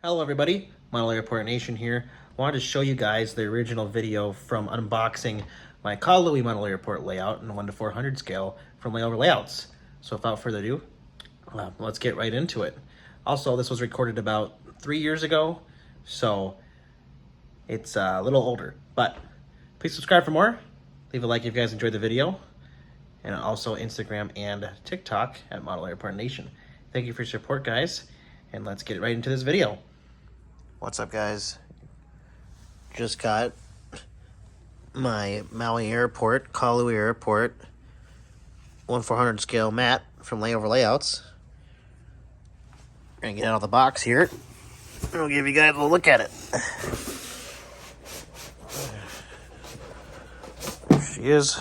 Hello everybody, Model Airport Nation here. Wanted to show you guys the original video from unboxing my Kahului model airport layout in 1:400 scale from Layover Layouts. So without further ado, let's get right into it. Also, this was recorded about 3 years ago, so it's a little older. But please subscribe for more. Leave a like if you guys enjoyed the video. And also Instagram and TikTok at Model Airport Nation. Thank you for your support, guys. And let's get right into this video. What's up, guys? Just got my Maui airport, Kahului airport, 1:400 scale mat from Layover Layouts. Gonna get out of the box here. I'll give you guys a look at it. There she is.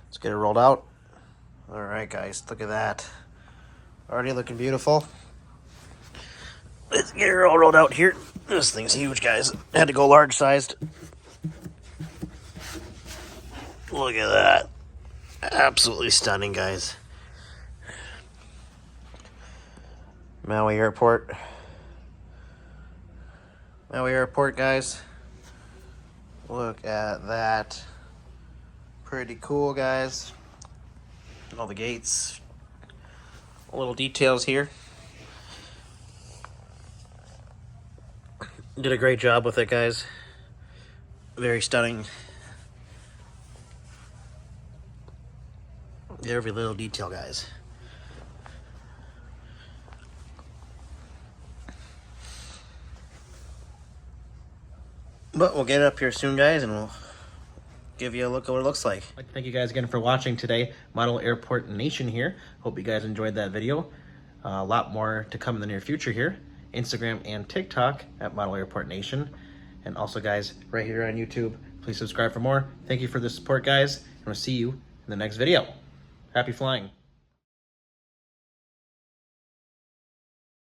Let's get it rolled out. All right, guys, look at that. Already looking beautiful. Let's get her all rolled out here. This thing's huge, guys. Had to go large sized. Look at that. Absolutely stunning, guys. Maui Airport. Maui Airport, guys. Look at that. Pretty cool, guys. All the gates. Little details here. Did a great job with it, guys. Very stunning. Every little detail, guys. But we'll get it up here soon, guys, and we'll give you a look at what it looks like. I'd like to thank you guys again for watching today. Model Airport Nation here. Hope you guys enjoyed that video. A lot more to come in the near future here. Instagram and TikTok at Model Airport Nation. And also, guys, right here on YouTube, please subscribe for more. Thank you for the support, guys, and we'll see you in the next video. Happy flying.